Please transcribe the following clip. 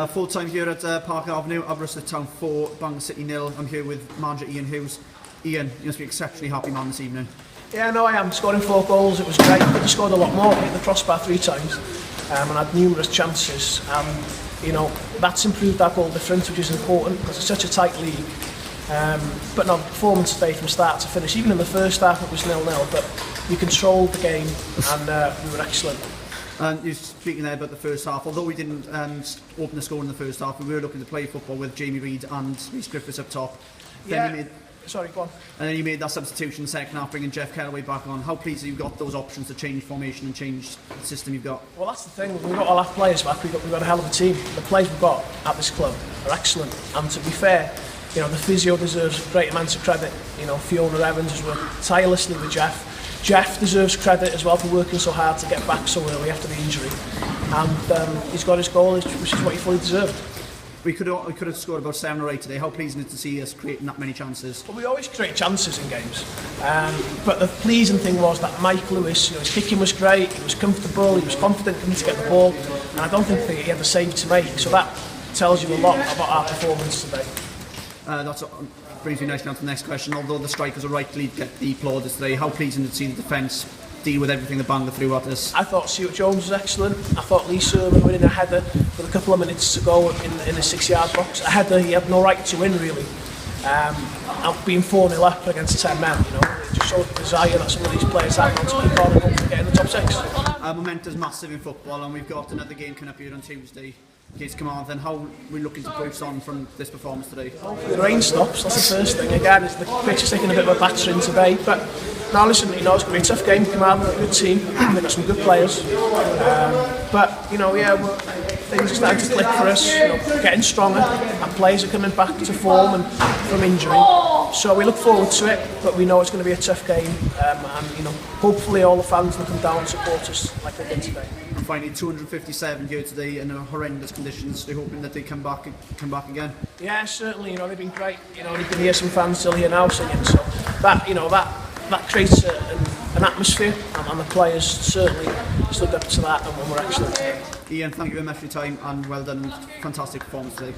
Full time here at Park Avenue, Aberystwyth Town 4, Bangor City 0. I'm here with manager Ian Hughes. Ian, you must be exceptionally happy man this evening. Yeah, no, I am. Scoring 4 goals, it was great. Could have scored a lot more. Hit the crossbar 3 times and had numerous chances. You know, that's improved our goal difference, which is important because it's such a tight league. But no, the performance today from start to finish, even in the first half it was 0-0, but we controlled the game and we were excellent. And you're speaking there about the first half. Although we didn't open the score in the first half, we were looking to play football with Jamie Reid and Rhys Griffiths up top. Sorry, go on. And then you made that substitution second half, bringing Jeff Kellaway back on. How pleased are you got those options to change formation and change the system you've got? Well, that's the thing. We've got all our players back. We've got a hell of a team. The players we've got at this club are excellent. And to be fair, you know, the physio deserves a great amount of credit. You know, Fiona Evans has worked tirelessly with Jeff. Jeff deserves credit as well for working so hard to get back so early after the injury. And he's got his goal, which is what he fully deserved. We could have scored about 7 or 8 today. How pleasing is it to see us creating that many chances? Well, we always create chances in games. But the pleasing thing was that Mike Lewis, you know, his kicking was great, he was comfortable, he was confident coming to get the ball. And I don't think he had the save to make. So that tells you a lot about our performance today. That brings me nicely on to the next question. Although the strikers are rightly get the plaudits today, how pleasing to see the defence deal with everything that Bangor threw at us? I thought Stuart Jones was excellent. I thought Lee Sermon winning a header with a couple of minutes to go in a 6-yard box. A header he had no right to win really. Being 4-0 up against 10 men, you know, it just showed the desire that some of these players have to keep on and hopefully get in the top 6. Momentum's massive in football, and we've got another game coming up here on Tuesday against Command. Then how are we looking to boost on from this performance today? The rain stops, that's the first thing. Again, the pitch is taking a bit of a battering today, but now listen, you know, it's going to be a tough game. Command, a good team, they've got some good players, but you know, yeah, things are starting to click for us. You know, getting stronger, and players are coming back to form and from injury. So we look forward to it, but we know it's going to be a tough game, and you know, hopefully all the fans will come down and support us like they did today. And finally, 257 here today in horrendous conditions. We're hoping that they come back again. Yeah, certainly. You know, they've been great. You know, you can hear some fans still here now singing. So that, you know, that creates an atmosphere, and the players certainly stood up to that, and we're excellent. Ian, thank you very much for your time, and well done. Fantastic performance today.